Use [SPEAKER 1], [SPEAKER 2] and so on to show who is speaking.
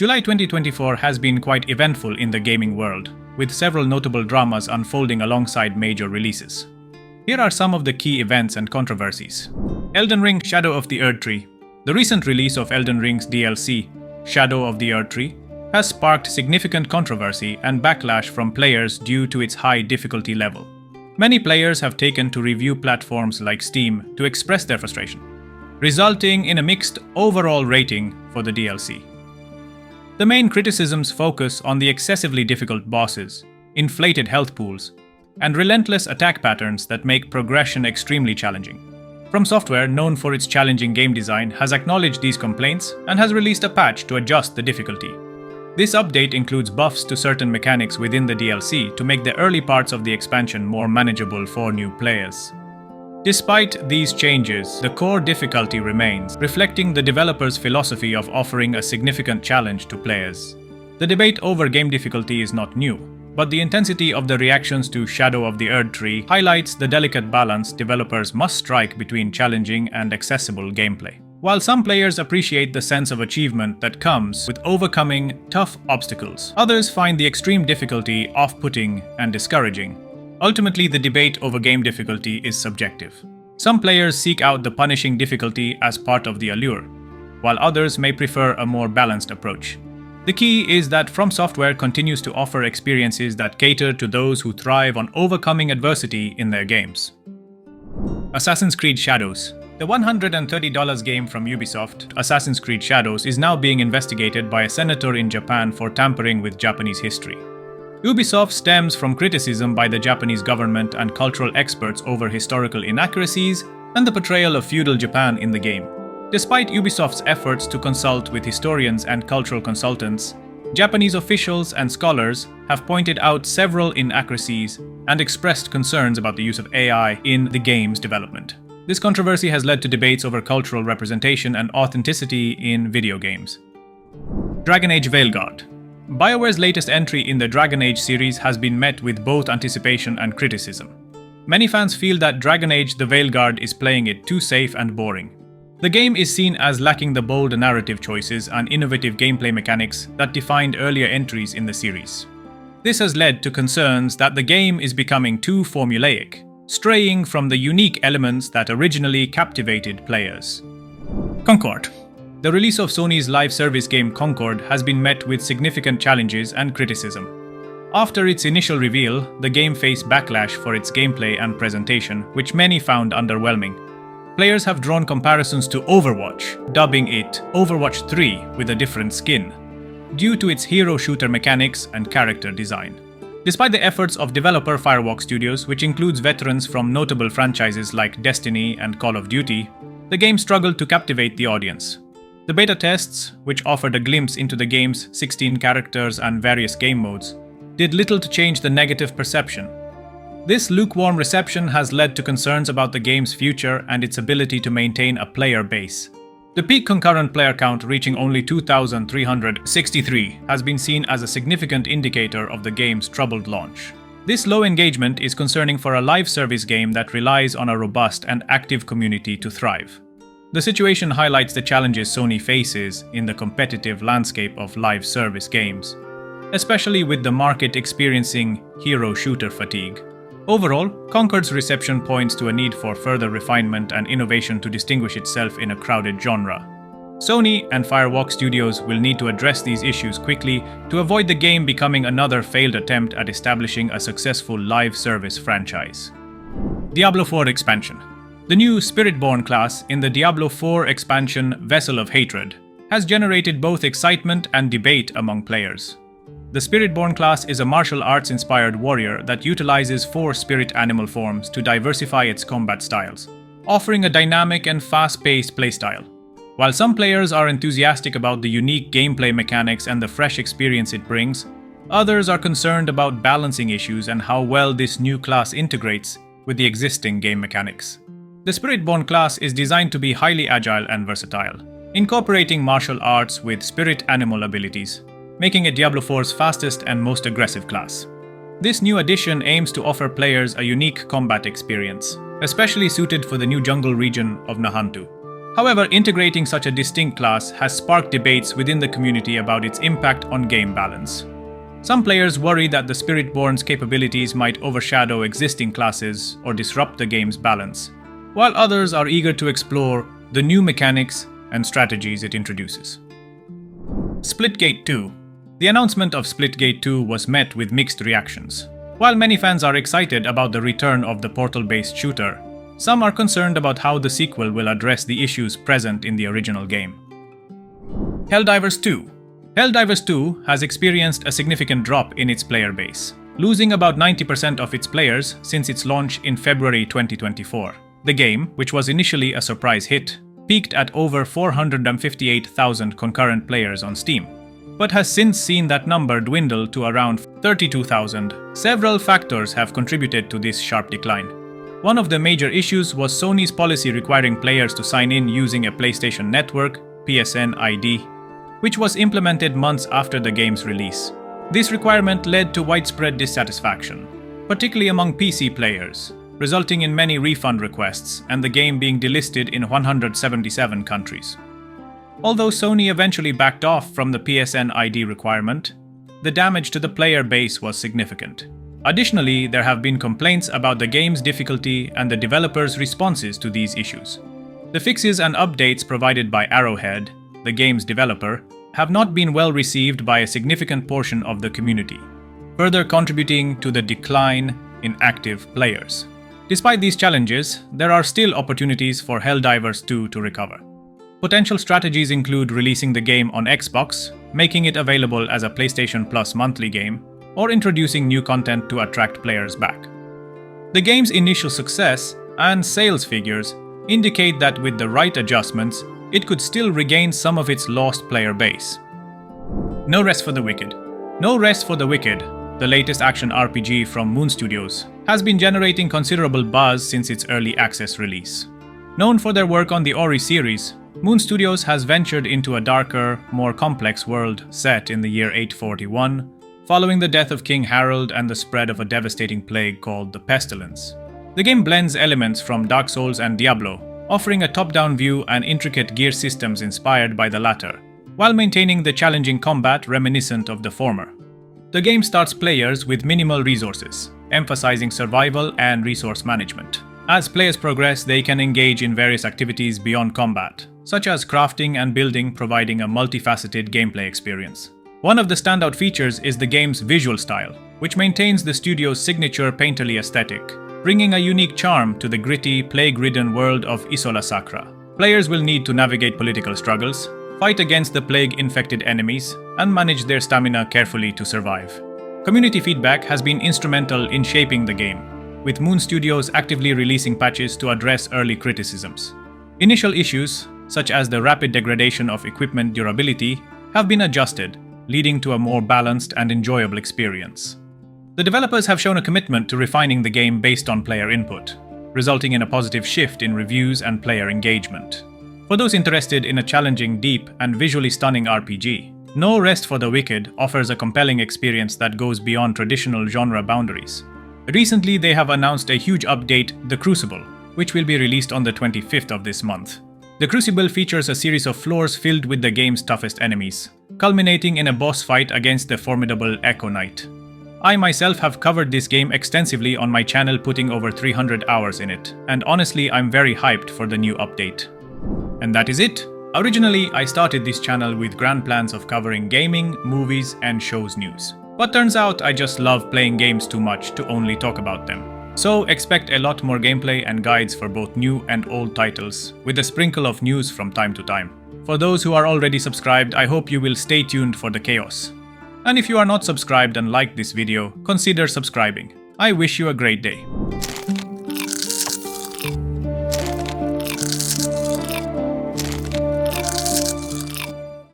[SPEAKER 1] July 2024 has been quite eventful in the gaming world, with several notable dramas unfolding alongside major releases. Here are some of the key events and controversies. Elden Ring: Shadow of the Erdtree. The recent release of Elden Ring's DLC, Shadow of the Erdtree, has sparked significant controversy and backlash from players due to its high difficulty level. Many players have taken to review platforms like Steam to express their frustration, resulting in a mixed overall rating for the DLC. The main criticisms focus on the excessively difficult bosses, inflated health pools, and relentless attack patterns that make progression extremely challenging. From Software, known for its challenging game design, has acknowledged these complaints and has released a patch to adjust the difficulty. This update includes buffs to certain mechanics within the DLC to make the early parts of the expansion more manageable for new players. Despite these changes, the core difficulty remains, reflecting the developer's philosophy of offering a significant challenge to players. The debate over game difficulty is not new, but the intensity of the reactions to Shadow of the Erdtree highlights the delicate balance developers must strike between challenging and accessible gameplay. While some players appreciate the sense of achievement that comes with overcoming tough obstacles, others find the extreme difficulty off-putting and discouraging. Ultimately, the debate over game difficulty is subjective. Some players seek out the punishing difficulty as part of the allure, while others may prefer a more balanced approach. The key is that From Software continues to offer experiences that cater to those who thrive on overcoming adversity in their games. Assassin's Creed Shadows. The $130 game from Ubisoft, Assassin's Creed Shadows, is now being investigated by a senator in Japan for tampering with Japanese history. Ubisoft stems from criticism by the Japanese government and cultural experts over historical inaccuracies and the portrayal of feudal Japan in the game. Despite Ubisoft's efforts to consult with historians and cultural consultants, Japanese officials and scholars have pointed out several inaccuracies and expressed concerns about the use of AI in the game's development. This controversy has led to debates over cultural representation and authenticity in video games. Dragon Age: Veilguard. BioWare's latest entry in the Dragon Age series has been met with both anticipation and criticism. Many fans feel that Dragon Age: The Veilguard is playing it too safe and boring. The game is seen as lacking the bold narrative choices and innovative gameplay mechanics that defined earlier entries in the series. This has led to concerns that the game is becoming too formulaic, straying from the unique elements that originally captivated players. Concord. The release of Sony's live service game Concord has been met with significant challenges and criticism. After its initial reveal, the game faced backlash for its gameplay and presentation, which many found underwhelming. Players have drawn comparisons to Overwatch, dubbing it Overwatch 3 with a different skin, due to its hero shooter mechanics and character design. Despite the efforts of developer Firewalk Studios, which includes veterans from notable franchises like Destiny and Call of Duty, the game struggled to captivate the audience. The beta tests, which offered a glimpse into the game's 16 characters and various game modes, did little to change the negative perception. This lukewarm reception has led to concerns about the game's future and its ability to maintain a player base. The peak concurrent player count reaching only 2,363 has been seen as a significant indicator of the game's troubled launch. This low engagement is concerning for a live service game that relies on a robust and active community to thrive. The situation highlights the challenges Sony faces in the competitive landscape of live service games, especially with the market experiencing hero shooter fatigue. Overall, Concord's reception points to a need for further refinement and innovation to distinguish itself in a crowded genre. Sony and Firewalk Studios will need to address these issues quickly to avoid the game becoming another failed attempt at establishing a successful live service franchise. Diablo 4 expansion. The new Spiritborn class in the Diablo 4 expansion Vessel of Hatred has generated both excitement and debate among players. The Spiritborn class is a martial arts-inspired warrior that utilizes 4 spirit animal forms to diversify its combat styles, offering a dynamic and fast-paced playstyle. While some players are enthusiastic about the unique gameplay mechanics and the fresh experience it brings, others are concerned about balancing issues and how well this new class integrates with the existing game mechanics. The Spiritborn class is designed to be highly agile and versatile, incorporating martial arts with spirit animal abilities, making it Diablo 4's fastest and most aggressive class. This new addition aims to offer players a unique combat experience, especially suited for the new jungle region of Nahantu. However, integrating such a distinct class has sparked debates within the community about its impact on game balance. Some players worry that the Spiritborn's capabilities might overshadow existing classes or disrupt the game's balance, while others are eager to explore the new mechanics and strategies it introduces. Splitgate 2. The announcement of Splitgate 2 was met with mixed reactions. While many fans are excited about the return of the portal-based shooter, some are concerned about how the sequel will address the issues present in the original game. Helldivers 2. Helldivers 2 has experienced a significant drop in its player base, losing about 90% of its players since its launch in February 2024. The game, which was initially a surprise hit, peaked at over 458,000 concurrent players on Steam, but has since seen that number dwindle to around 32,000. Several factors have contributed to this sharp decline. One of the major issues was Sony's policy requiring players to sign in using a PlayStation Network (PSN) ID, which was implemented months after the game's release. This requirement led to widespread dissatisfaction, particularly among PC players, resulting in many refund requests and the game being delisted in 177 countries. Although Sony eventually backed off from the PSN ID requirement, the damage to the player base was significant. Additionally, there have been complaints about the game's difficulty and the developers' responses to these issues. The fixes and updates provided by Arrowhead, the game's developer, have not been well received by a significant portion of the community, further contributing to the decline in active players. Despite these challenges, there are still opportunities for Helldivers 2 to recover. Potential strategies include releasing the game on Xbox, making it available as a PlayStation Plus monthly game, or introducing new content to attract players back. The game's initial success and sales figures indicate that with the right adjustments, it could still regain some of its lost player base. No Rest for the Wicked. No Rest for the Wicked, the latest action RPG from Moon Studios, has been generating considerable buzz since its early access release. Known for their work on the Ori series, Moon Studios has ventured into a darker, more complex world set in the year 841, following the death of King Harold and the spread of a devastating plague called the Pestilence. The game blends elements from Dark Souls and Diablo, offering a top-down view and intricate gear systems inspired by the latter, while maintaining the challenging combat reminiscent of the former. The game starts players with minimal resources, emphasizing survival and resource management. As players progress, they can engage in various activities beyond combat, such as crafting and building, providing a multifaceted gameplay experience. One of the standout features is the game's visual style, which maintains the studio's signature painterly aesthetic, bringing a unique charm to the gritty, plague-ridden world of Isola Sacra. Players will need to navigate political struggles, fight against the plague-infected enemies, and manage their stamina carefully to survive. Community feedback has been instrumental in shaping the game, with Moon Studios actively releasing patches to address early criticisms. Initial issues, such as the rapid degradation of equipment durability, have been adjusted, leading to a more balanced and enjoyable experience. The developers have shown a commitment to refining the game based on player input, resulting in a positive shift in reviews and player engagement. For those interested in a challenging, deep, and visually stunning RPG, No Rest for the Wicked offers a compelling experience that goes beyond traditional genre boundaries. Recently, they have announced a huge update, the Crucible, which will be released on the 25th of this month. The Crucible features a series of floors filled with the game's toughest enemies, culminating in a boss fight against the formidable Echo Knight. I myself have covered this game extensively on my channel, putting over 300 hours in it, and honestly I'm very hyped for the new update. And that is it. Originally, I started this channel with grand plans of covering gaming, movies, and shows news. But turns out I just love playing games too much to only talk about them. So expect a lot more gameplay and guides for both new and old titles, with a sprinkle of news from time to time. For those who are already subscribed, I hope you will stay tuned for the chaos. And if you are not subscribed and liked this video, consider subscribing. I wish you a great day.